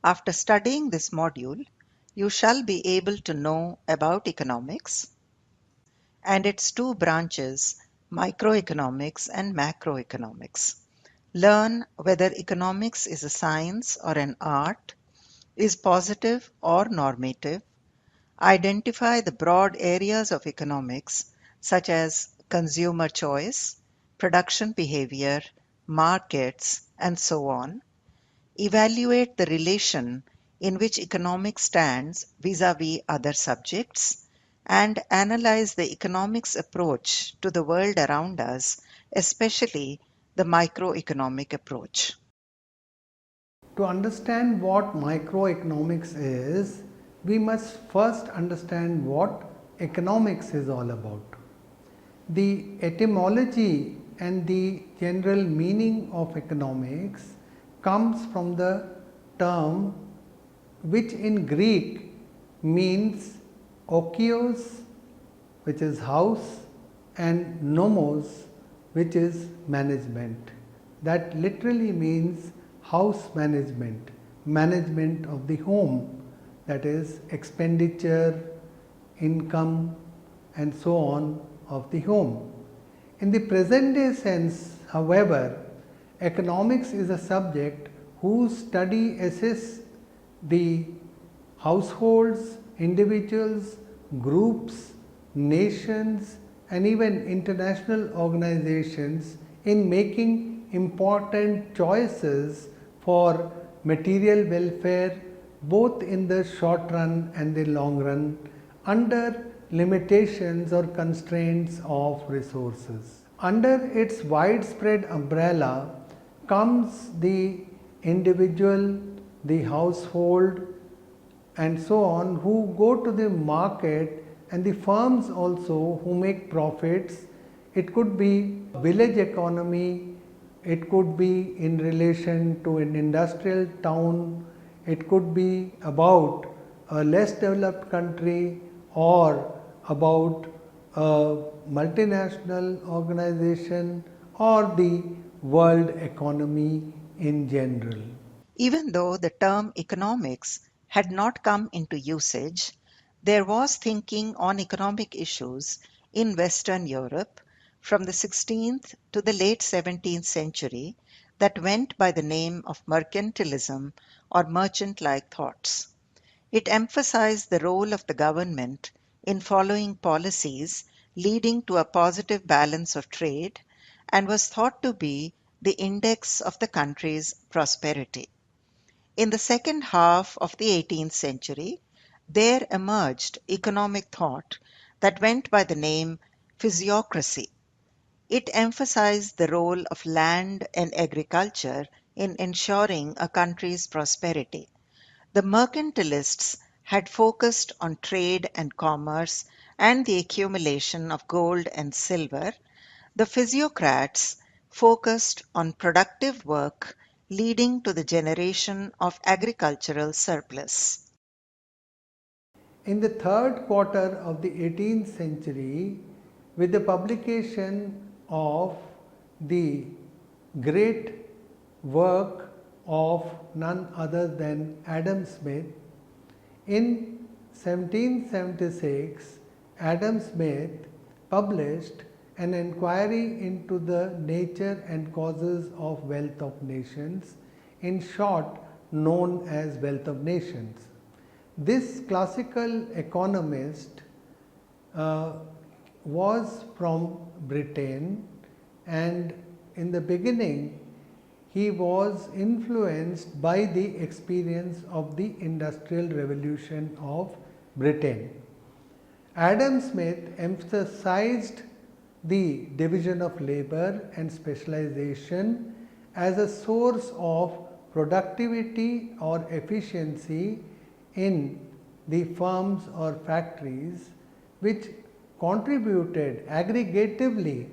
After studying this module, you shall be able to know about economics and its two branches, microeconomics and macroeconomics. Learn whether economics is a science or an art, is positive or normative. Identify the broad areas of economics such as consumer choice, production behavior, markets, and so on. Evaluate the relation in which economics stands vis-à-vis other subjects, and analyze the economics approach to the world around us, especially the microeconomic approach. To understand what microeconomics is, we must first understand what economics is all about. The etymology and the general meaning of economics comes from the term which in Greek means okios, which is house, and nomos, which is management. That literally means house management, management of the home, that is expenditure, income, and so on of the home. In the present day sense, however, economics is a subject whose study assists the households, individuals, groups, nations, and even international organizations in making important choices for material welfare both in the short run and the long run under limitations or constraints of resources. Under its widespread umbrella comes the individual, the household, and so on, who go to the market, and the firms also who make profits. It could be village economy, it could be in relation to an industrial town, it could be about a less developed country or about a multinational organization or the world economy in general. Even though the term economics had not come into usage, there was thinking on economic issues in Western Europe from the 16th to the late 17th century that went by the name of mercantilism or merchant-like thoughts. It emphasized the role of the government in following policies leading to a positive balance of trade and was thought to be the index of the country's prosperity. In the second half of the 18th century, there emerged economic thought that went by the name physiocracy. It emphasized the role of land and agriculture in ensuring a country's prosperity. The mercantilists had focused on trade and commerce and the accumulation of gold and silver. The physiocrats focused on productive work leading to the generation of agricultural surplus. In the third quarter of the 18th century, with the publication of the great work of none other than Adam Smith, in 1776, Adam Smith published an inquiry into the nature and causes of wealth of nations, in short known as Wealth of Nations. This classical economist was from Britain, and in the beginning he was influenced by the experience of the Industrial Revolution of Britain. Adam Smith emphasized the division of labor and specialization as a source of productivity or efficiency in the firms or factories, which contributed aggregatively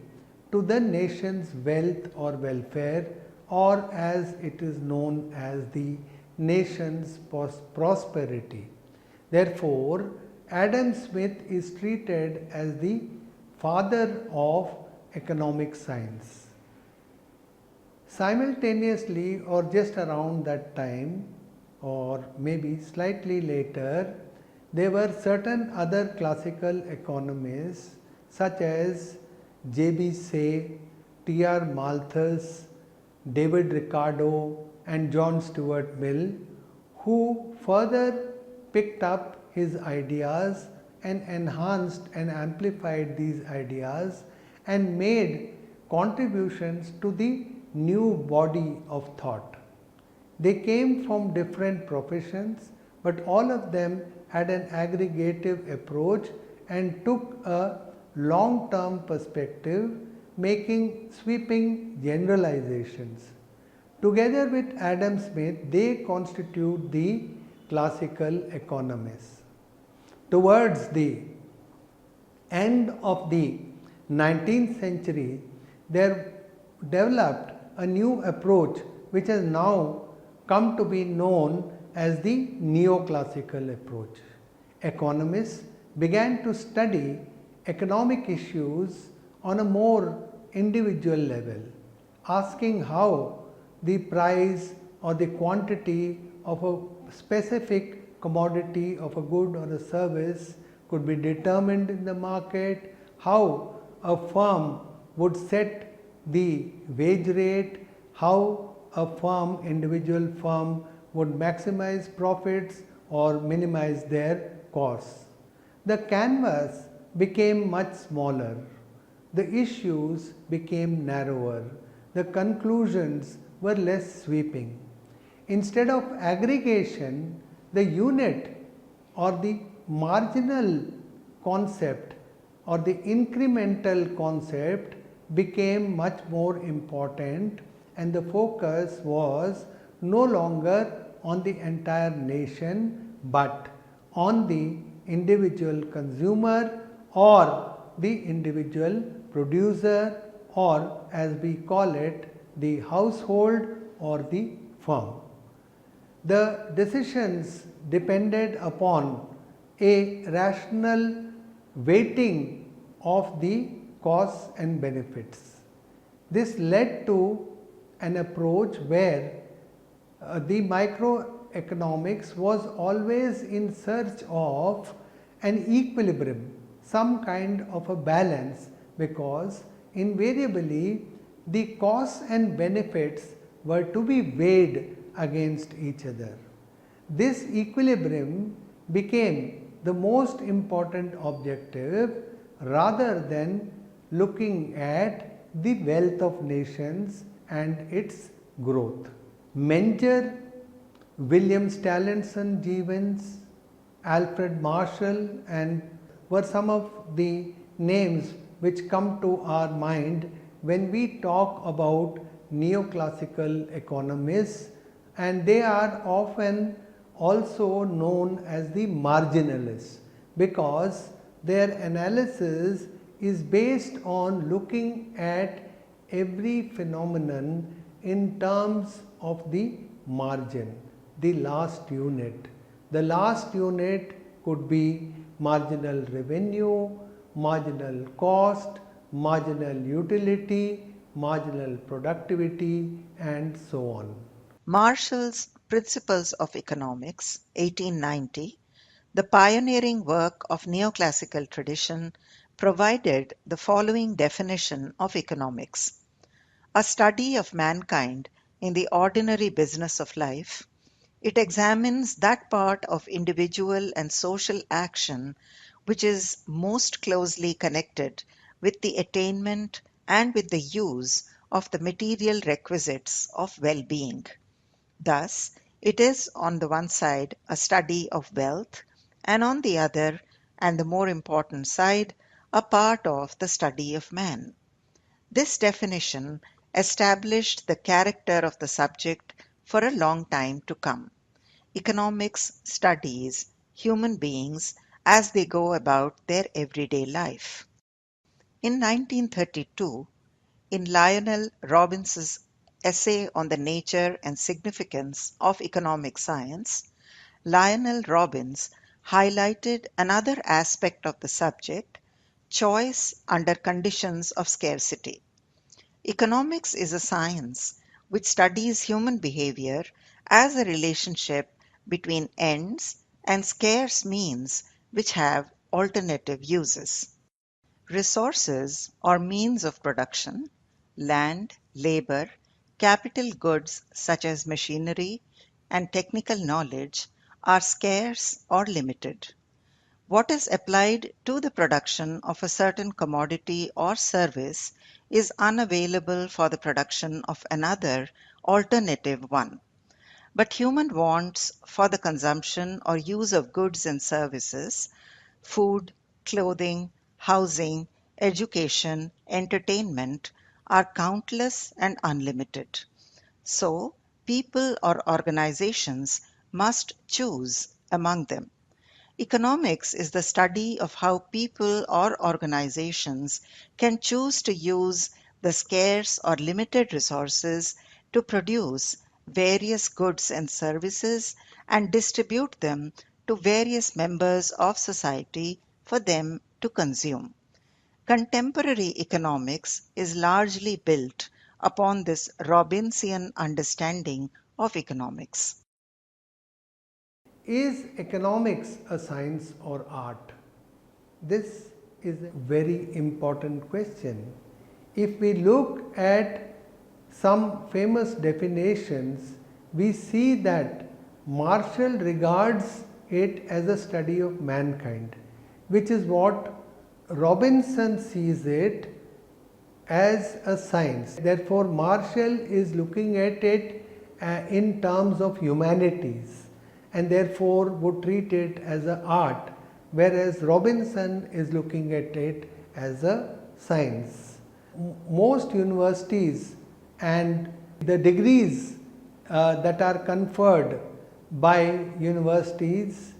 to the nation's wealth or welfare, or as it is known as the nation's prosperity. Therefore, Adam Smith is treated as the father of economic science. Simultaneously, or just around that time, or maybe slightly later, there were certain other classical economists such as J.B. Say, T.R. Malthus, David Ricardo, and John Stuart Mill, who further picked up his ideas and enhanced and amplified these ideas and made contributions to the new body of thought. They came from different professions, but all of them had an aggregative approach and took a long term perspective, making sweeping generalizations. Together with Adam Smith, they constitute the classical economists. Towards the end of the 19th century, there developed a new approach which has now come to be known as the neoclassical approach. Economists began to study economic issues on a more individual level, asking how the price or the quantity of a specific commodity of a good or a service could be determined in the market, how a firm would set the wage rate, how a firm, individual firm, would maximize profits or minimize their costs. The canvas became much smaller, the issues became narrower, the conclusions were less sweeping. Instead of aggregation, the unit or the marginal concept or the incremental concept became much more important, and the focus was no longer on the entire nation but on the individual consumer or the individual producer, or as we call it, the household or the firm. The decisions depended upon a rational weighting of the costs and benefits. This led to an approach where the microeconomics was always in search of an equilibrium, some kind of a balance, because invariably the costs and benefits were to be weighed against each other. This equilibrium became the most important objective rather than looking at the wealth of nations and its growth. Menger, William Stallinson Jevons, Alfred Marshall, and were some of the names which come to our mind when we talk about neoclassical economists, and they are often also known as the marginalists because their analysis is based on looking at every phenomenon in terms of the margin, the last unit. The last unit could be marginal revenue, marginal cost, marginal utility, marginal productivity, and so on. Marshall's Principles of Economics, 1890, the pioneering work of neoclassical tradition, provided the following definition of economics: a study of mankind in the ordinary business of life. It examines that part of individual and social action which is most closely connected with the attainment and with the use of the material requisites of well-being. Thus, it is on the one side a study of wealth, and on the other, and the more important side, a part of the study of man. This definition established the character of the subject for a long time to come. Economics studies human beings as they go about their everyday life. In 1932, in Lionel Robbins's essay on the nature and significance of economic science, Lionel Robbins highlighted another aspect of the subject: choice under conditions of scarcity. Economics is a science which studies human behavior as a relationship between ends and scarce means which have alternative uses. Resources or means of production, land, labor, capital goods such as machinery and technical knowledge are scarce or limited. What is applied to the production of a certain commodity or service is unavailable for the production of another alternative one. But human wants for the consumption or use of goods and services, food, clothing, housing, education, entertainment, are countless and unlimited. So, people or organizations must choose among them. Economics is the study of how people or organizations can choose to use the scarce or limited resources to produce various goods and services and distribute them to various members of society for them to consume. Contemporary economics is largely built upon this Robbinsian understanding of economics. Is economics a science or art? This is a very important question. If we look at some famous definitions, we see that Marshall regards it as a study of mankind, which is what Robinson sees it as a science. Therefore, Marshall is looking at it in terms of humanities and therefore would treat it as an art, whereas Robinson is looking at it as a science. Most universities and the degrees that are conferred by universities,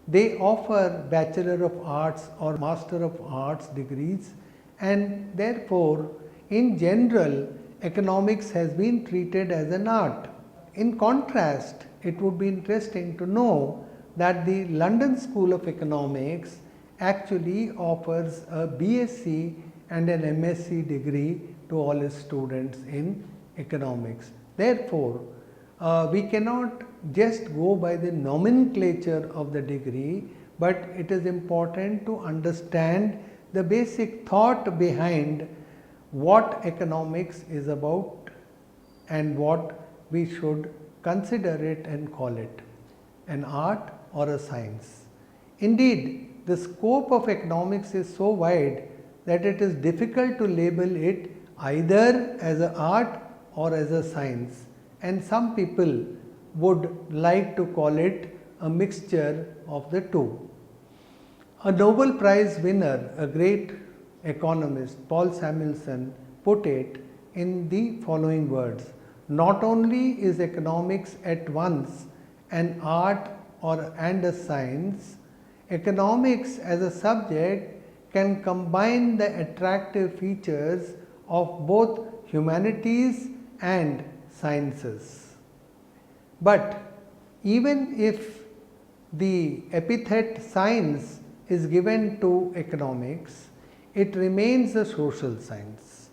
they offer Bachelor of Arts or Master of Arts degrees, and therefore in general economics has been treated as an art. In contrast, it would be interesting to know that the London School of Economics actually offers a BSc and an MSc degree to all its students in economics. Therefore, we cannot just go by the nomenclature of the degree, but it is important to understand the basic thought behind what economics is about and what we should consider it and call it an art or a science. Indeed, the scope of economics is so wide that it is difficult to label it either as an art or as a science, and some people would like to call it a mixture of the two. A Nobel Prize winner, a great economist, Paul Samuelson, put it in the following words: not only is economics at once an art and a science, economics as a subject can combine the attractive features of both humanities and sciences. But even if the epithet science is given to economics, it remains a social science.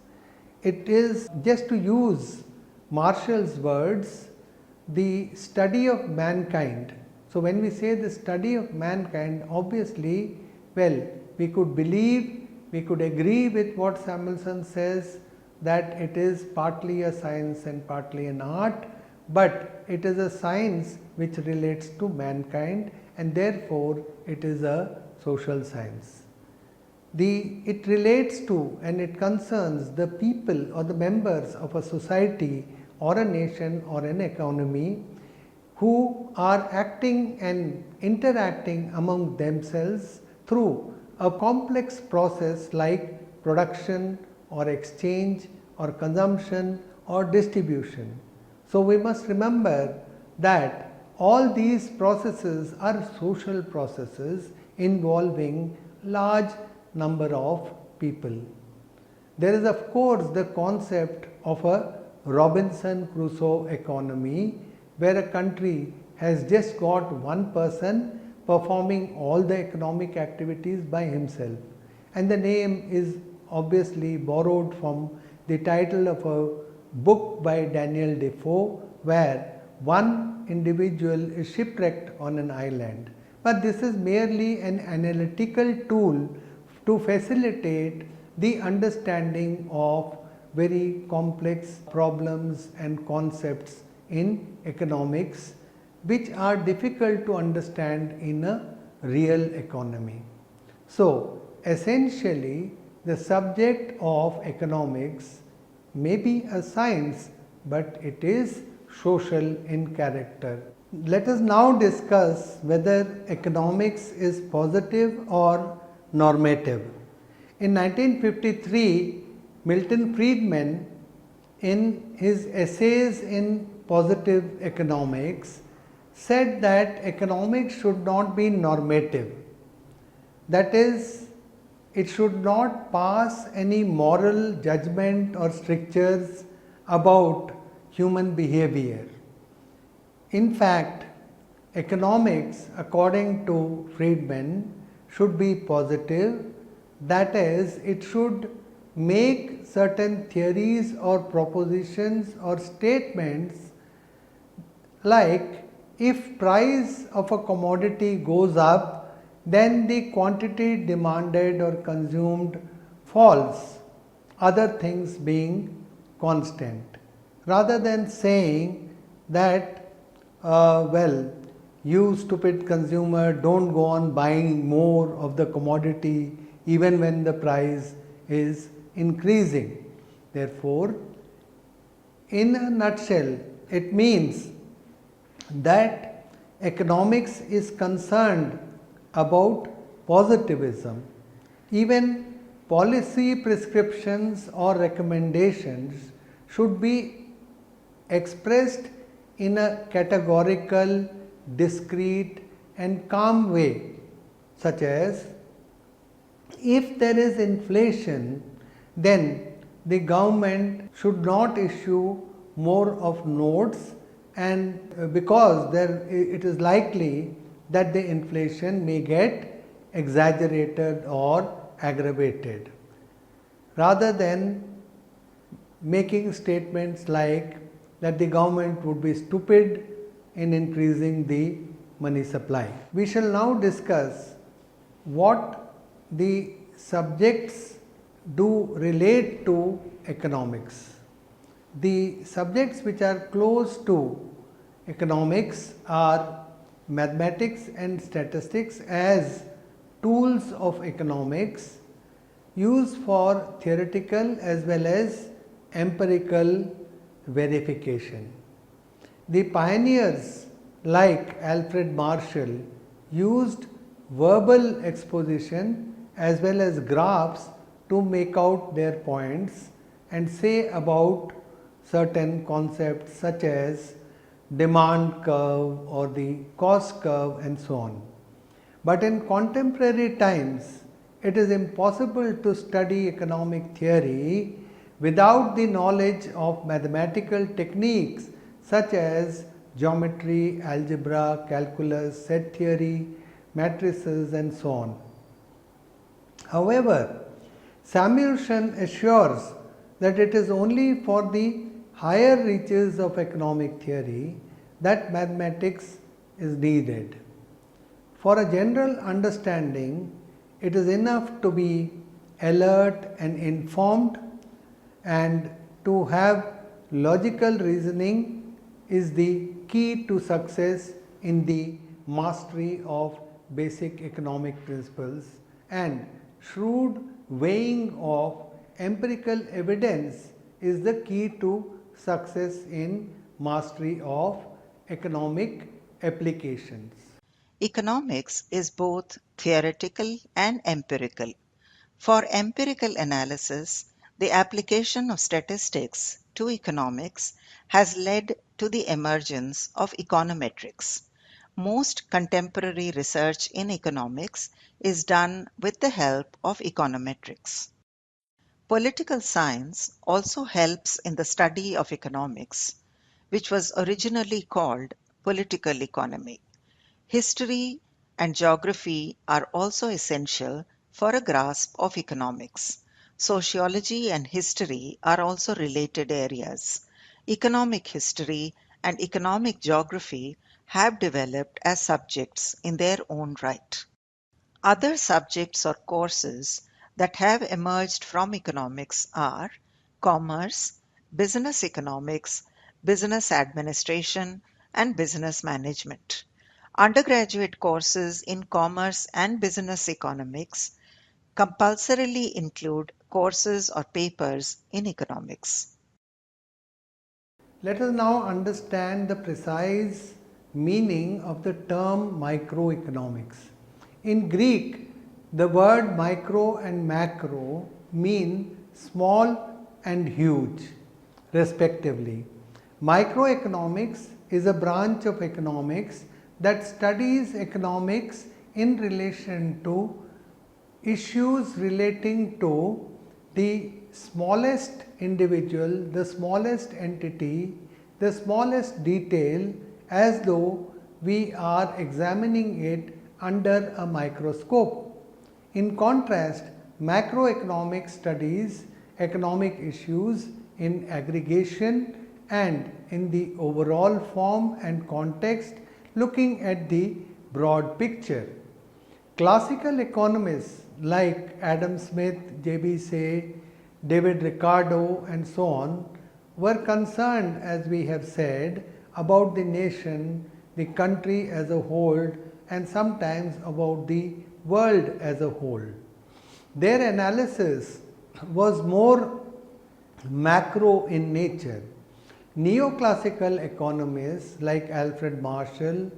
It is, just to use Marshall's words, the study of mankind. So when we say the study of mankind, obviously, well, we could believe, we could agree with what Samuelson says, that it is partly a science and partly an art, but it is a science which relates to mankind, and therefore it is a social science. It relates to and it concerns the people or the members of a society or a nation or an economy who are acting and interacting among themselves through a complex process like production or exchange or consumption or distribution. So we must remember that all these processes are social processes involving large number of people. There is of course the concept of a Robinson Crusoe economy, where a country has just got one person performing all the economic activities by himself, and the name is obviously borrowed from the title of a book by Daniel Defoe, where one individual is shipwrecked on an island, but this is merely an analytical tool to facilitate the understanding of very complex problems and concepts in economics which are difficult to understand in a real economy. So, essentially, the subject of economics may be a science, but it is social in character. Let us now discuss whether economics is positive or normative. In 1953, Milton Friedman, in his essays in positive economics, said that economics should not be normative. That is, it should not pass any moral judgment or strictures about human behavior. In fact, economics, according to Friedman, should be positive. That is, it should make certain theories or propositions or statements like if price of a commodity goes up, then the quantity demanded or consumed falls, other things being constant. Rather than saying that, well, you stupid consumer, don't go on buying more of the commodity even when the price is increasing. Therefore, in a nutshell, it means that economics is concerned about positivism. Even policy prescriptions or recommendations should be expressed in a categorical, discreet and calm way, such as if there is inflation, then the government should not issue more of notes, and because it is likely that the inflation may get exaggerated or aggravated. Rather than making statements like that the government would be stupid in increasing the money supply. We shall now discuss what the subjects do relate to economics. The subjects which are close to economics are mathematics and statistics as tools of economics used for theoretical as well as empirical verification. The pioneers like Alfred Marshall used verbal exposition as well as graphs to make out their points and say about certain concepts such as demand curve or the cost curve and so on. But in contemporary times, it is impossible to study economic theory without the knowledge of mathematical techniques such as geometry, algebra, calculus, set theory, matrices and so on. However, Samuelson assures that it is only for the higher reaches of economic theory that mathematics is needed. For a general understanding, it is enough to be alert and informed, and to have logical reasoning is the key to success in the mastery of basic economic principles, and shrewd weighing of empirical evidence is the key to success in mastery of economic applications. Economics is both theoretical and empirical. For empirical analysis, the application of statistics to economics has led to the emergence of econometrics. Most contemporary research in economics is done with the help of econometrics. Political science also helps in the study of economics, which was originally called political economy. History and geography are also essential for a grasp of economics. Sociology and history are also related areas. Economic history and economic geography have developed as subjects in their own right. Other subjects or courses that have emerged from economics are commerce, business economics, business administration, and business management. Undergraduate courses in commerce and business economics compulsorily include courses or papers in economics. Let us now understand the precise meaning of the term microeconomics. In Greek, the word micro and macro mean small and huge, respectively. Microeconomics is a branch of economics that studies economics in relation to issues relating to the smallest individual, the smallest entity, the smallest detail, as though we are examining it under a microscope. In contrast, macroeconomics studies economic issues in aggregation and in the overall form and context, looking at the broad picture. Classical economists like Adam Smith, J.B. Say, David Ricardo, and so on were concerned, as we have said, about the nation, the country as a whole, and sometimes about the world as a whole. Their analysis was more macro in nature. Neoclassical economists like Alfred Marshall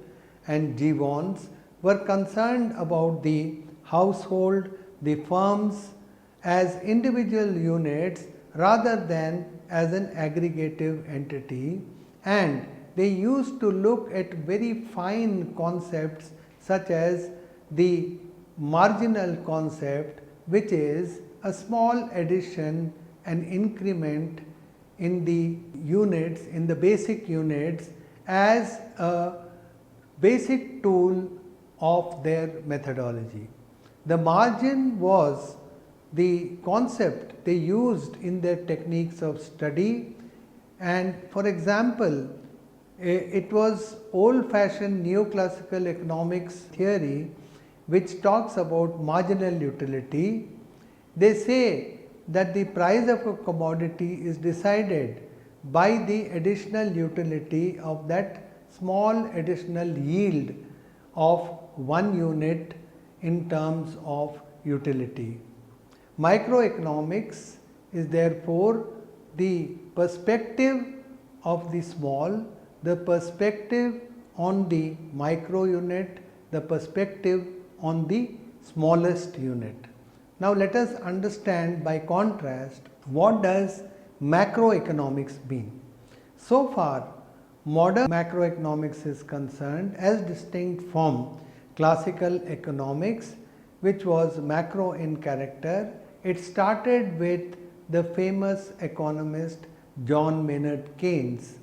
and Gibbons were concerned about the household, the firms as individual units rather than as an aggregative entity, and they used to look at very fine concepts such as the marginal concept, which is a small addition, an increment in the units, in the basic units, as a basic tool of their methodology. The margin was the concept they used in their techniques of study, and for example, it was old fashioned neoclassical economics theory which talks about marginal utility. They say that the price of a commodity is decided by the additional utility of that small additional yield of 1 unit in terms of utility. Microeconomics is therefore the perspective of the small, the perspective on the micro unit, the perspective on the smallest unit. Now let us understand by contrast what does macroeconomics mean. So far, modern macroeconomics is concerned as distinct from classical economics, which was macro in character. It started with the famous economist John Maynard Keynes,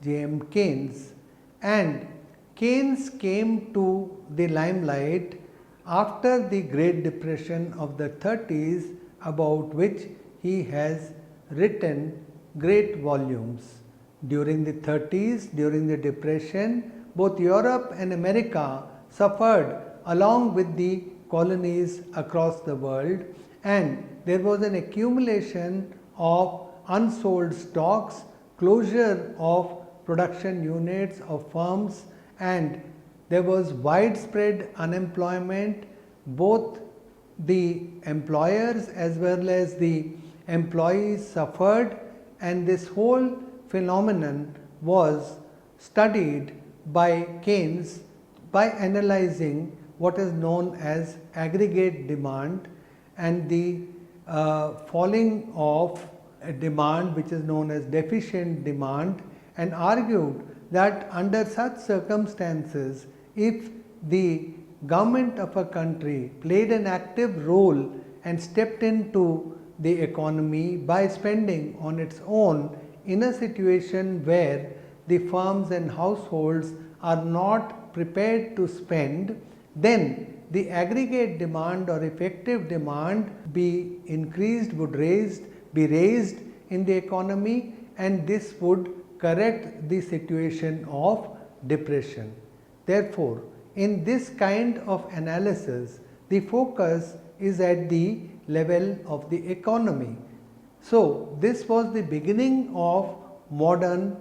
J.M. Keynes, and Keynes came to the limelight after the Great Depression of the 30s, about which he has written great volumes. During the 30s, during the Depression, both Europe and America suffered along with the colonies across the world, and there was an accumulation of unsold stocks, closure of production units of firms, and there was widespread unemployment. Both the employers as well as the employees suffered, and this whole phenomenon was studied by Keynes by analyzing what is known as aggregate demand and the falling of a demand which is known as deficient demand, and argued that under such circumstances, if the government of a country played an active role and stepped into the economy by spending on its own in a situation where the firms and households are not prepared to spend, then the aggregate demand or effective demand be raised in the economy, and this would correct the situation of depression. Therefore, in this kind of analysis, the focus is at the level of the economy. So, this was the beginning of modern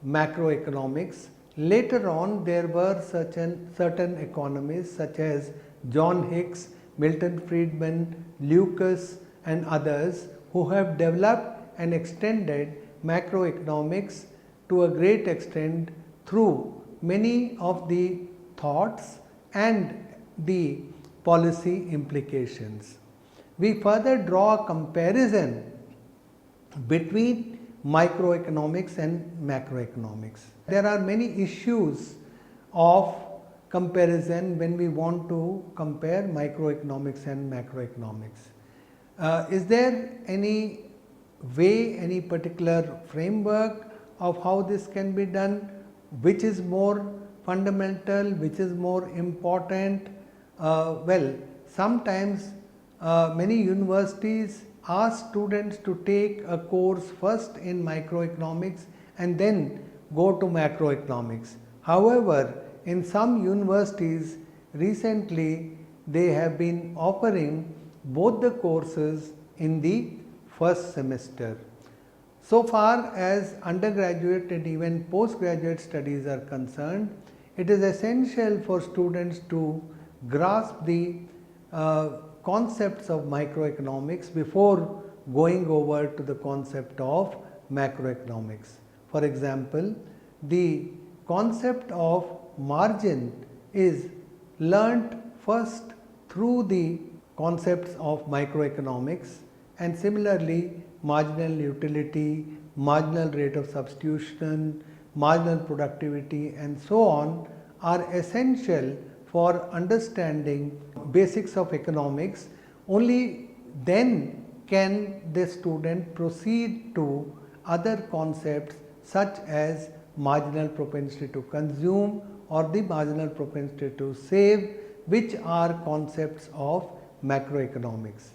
macroeconomics. Later on, there were certain economists such as John Hicks, Milton Friedman, Lucas, and others who have developed and extended macroeconomics to a great extent through many of the thoughts and the policy implications. We further draw a comparison between microeconomics and macroeconomics. There are many issues of comparison when we want to compare microeconomics and macroeconomics. Is there any way, any particular framework of how this can be done? Which is more fundamental, which is more important? Well, sometimes many universities ask students to take a course first in microeconomics and then go to macroeconomics. However, in some universities recently they have been offering both the courses in the first semester. So far as undergraduate and even postgraduate studies are concerned, it is essential for students to grasp the concepts of microeconomics before going over to the concept of macroeconomics. For example, the concept of margin is learnt first through the concepts of microeconomics, and similarly marginal utility, marginal rate of substitution, marginal productivity and so on are essential for understanding basics of economics. Only then can the student proceed to other concepts such as marginal propensity to consume or the marginal propensity to save, which are concepts of macroeconomics.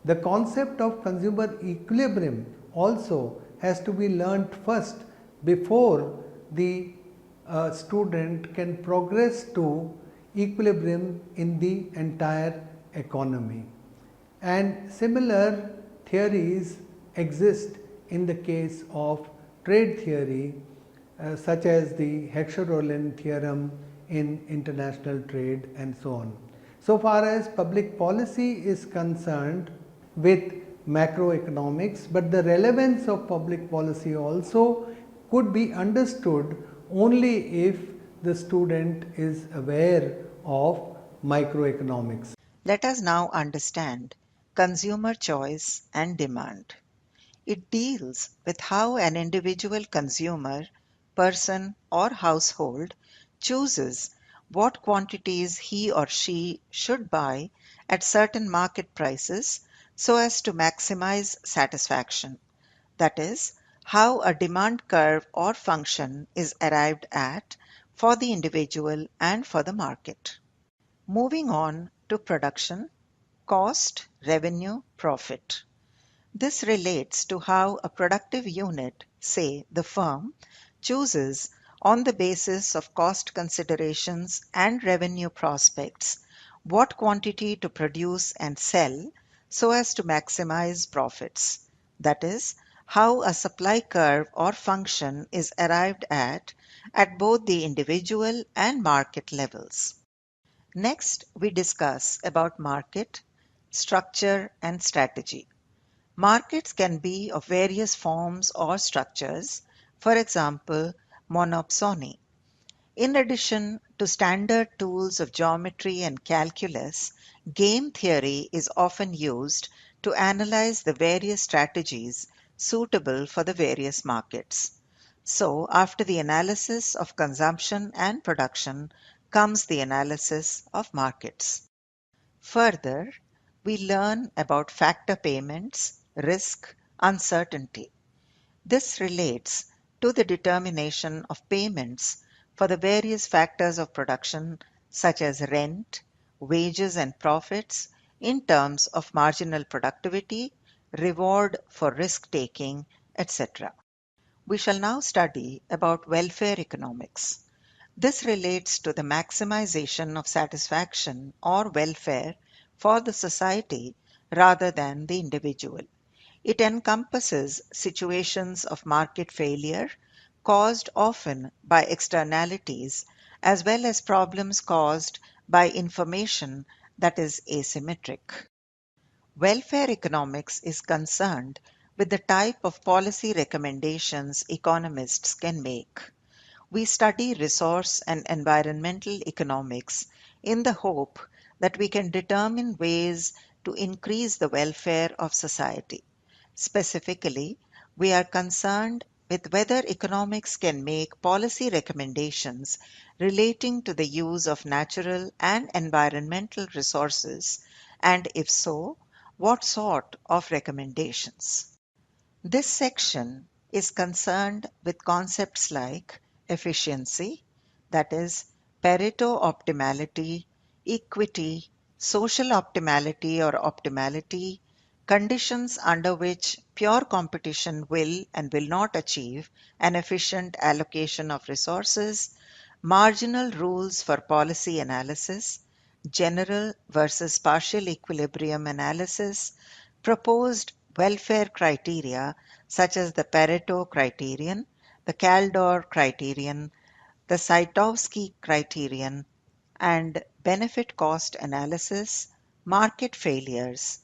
The concept of consumer equilibrium also has to be learnt first before the student can progress to equilibrium in the entire economy. And similar theories exist in the case of trade theory, such as the Heckscher-Ohlin theorem in international trade and so on. So far as public policy is concerned with macroeconomics, but the relevance of public policy also could be understood only if the student is aware of microeconomics. Let us now understand consumer choice and demand. It deals with how an individual consumer, person, or household chooses what quantities he or she should buy at certain market prices so as to maximize satisfaction. That is, how a demand curve or function is arrived at for the individual and for the market. Moving on to production, cost, revenue, profit. This relates to how a productive unit, say the firm, chooses on the basis of cost considerations and revenue prospects what quantity to produce and sell so as to maximize profits. That is, how a supply curve or function is arrived at both the individual and market levels. Next, we discuss about market, structure and strategy. Markets can be of various forms or structures, for example, monopsony. In addition to standard tools of geometry and calculus, game theory is often used to analyze the various strategies suitable for the various markets. So, after the analysis of consumption and production comes the analysis of markets. Further, we learn about factor payments, risk, uncertainty. This relates to the determination of payments for the various factors of production such as rent, wages and profits in terms of marginal productivity, reward for risk taking, etc. We shall now study about welfare economics. This relates to the maximization of satisfaction or welfare for the society rather than the individual. It encompasses situations of market failure caused often by externalities as well as problems caused by information that is asymmetric. Welfare economics is concerned with the type of policy recommendations economists can make. We study resource and environmental economics in the hope that we can determine ways to increase the welfare of society. Specifically, we are concerned with whether economics can make policy recommendations relating to the use of natural and environmental resources, and if so, what sort of recommendations. This section is concerned with concepts like efficiency, that is, Pareto optimality, equity, social optimality or optimality, conditions under which pure competition will and will not achieve an efficient allocation of resources, marginal rules for policy analysis, general versus partial equilibrium analysis, proposed welfare criteria such as the Pareto criterion, the Kaldor criterion, the Saitowski criterion, and benefit cost analysis, market failures,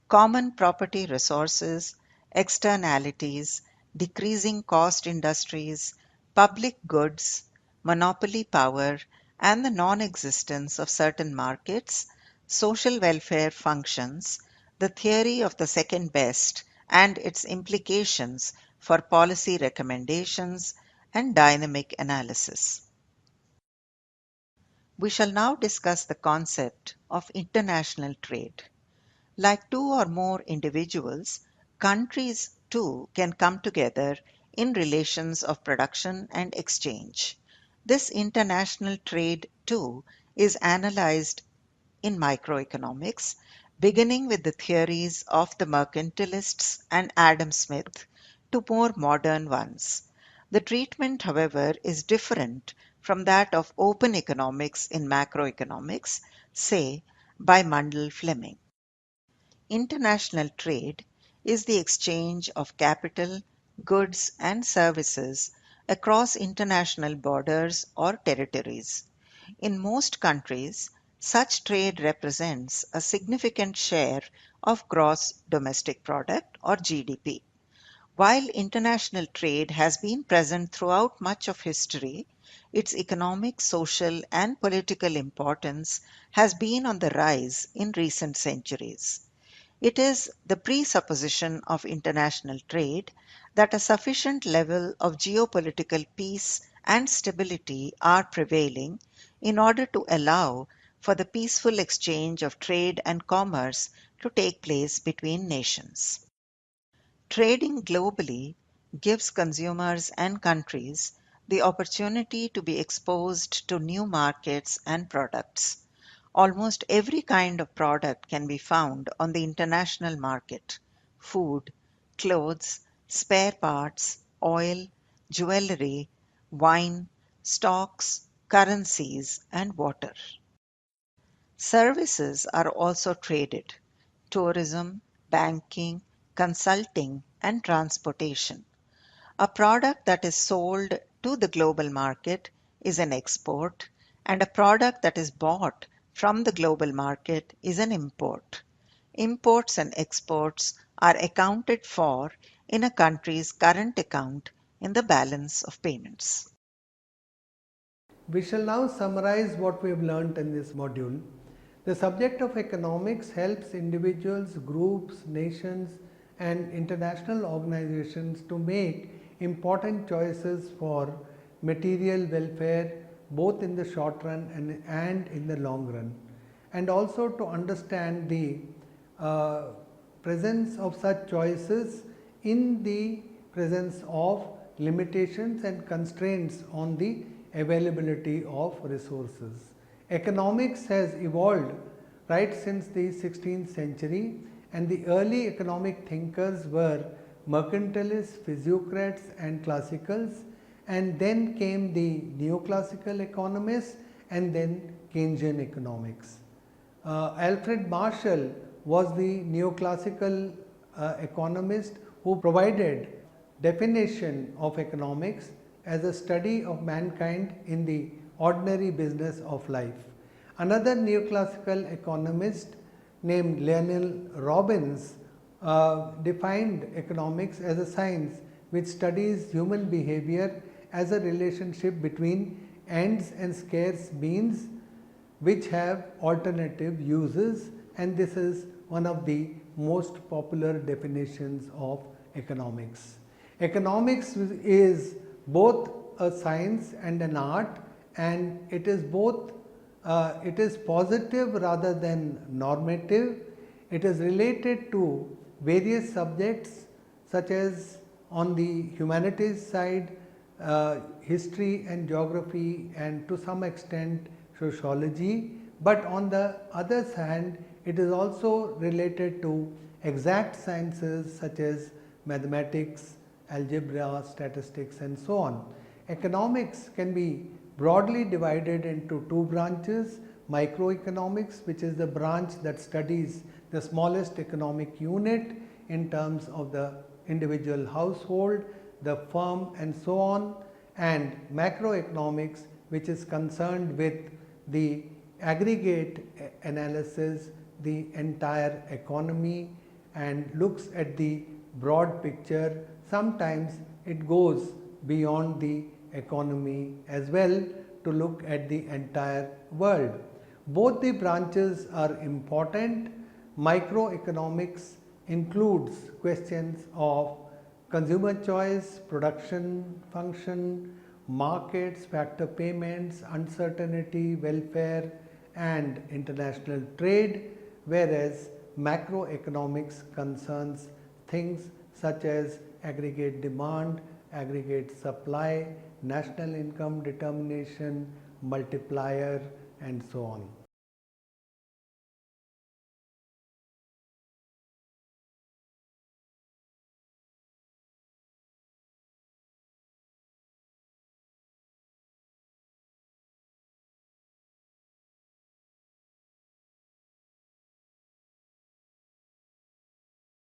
common property resources, externalities, decreasing cost industries, public goods, monopoly power, and the non existence of certain markets, social welfare functions, the theory of the second best and its implications for policy recommendations, and dynamic analysis. We shall now discuss the concept of international trade. Like two or more individuals, countries too can come together in relations of production and exchange. This international trade too is analyzed in microeconomics, beginning with the theories of the mercantilists and Adam Smith to more modern ones. The treatment, however, is different from that of open economics in macroeconomics, say by Mundell Fleming. International trade is the exchange of capital, goods, and services across international borders or territories. In most countries, such trade represents a significant share of gross domestic product or GDP. While international trade has been present throughout much of history, its economic, social, and political importance has been on the rise in recent centuries. It is the presupposition of international trade that a sufficient level of geopolitical peace and stability are prevailing in order to allow for the peaceful exchange of trade and commerce to take place between nations. Trading globally gives consumers and countries the opportunity to be exposed to new markets and products. Almost every kind of product can be found on the international market: food, clothes, spare parts, oil, jewelry, wine, stocks, currencies, and water. Services are also traded: tourism, banking, consulting, and transportation. A product that is sold to the global market is an export, and a product that is bought from the global market is an import. Imports and exports are accounted for in a country's current account in the balance of payments. We shall now summarize what we have learnt in this module. The subject of economics helps individuals, groups, nations, and international organizations to make important choices for material welfare both in the short run and in the long run, and also to understand the uh, presence of such choices in the presence of limitations and constraints on the availability of resources. Economics has evolved right since the 16th century, and the early economic thinkers were mercantilists, physiocrats and classicals, and then came the neoclassical economists and then Keynesian economics. Alfred Marshall was the neoclassical economist who provided definition of economics as a study of mankind in the ordinary business of life. Another neoclassical economist named Lionel Robbins defined economics as a science which studies human behavior as a relationship between ends and scarce means which have alternative uses, and this is one of the most popular definitions of economics. Economics is both a science and an art, and it is both it is positive rather than normative. It is related to various subjects such as on the humanities side, history and geography, and to some extent sociology, but on the other hand it is also related to exact sciences such as mathematics, algebra, statistics and so on. Economics can be broadly divided into two branches: microeconomics, which is the branch that studies the smallest economic unit in terms of the individual household, the firm and so on, and macroeconomics, which is concerned with the aggregate analysis, the entire economy, and looks at the broad picture. Sometimes it goes beyond the economy as well to look at the entire world. Both the branches are important. Microeconomics includes questions of consumer choice, production function, markets, factor payments, uncertainty, welfare and international trade, whereas macroeconomics concerns things such as aggregate demand, aggregate supply, national income determination, multiplier and so on.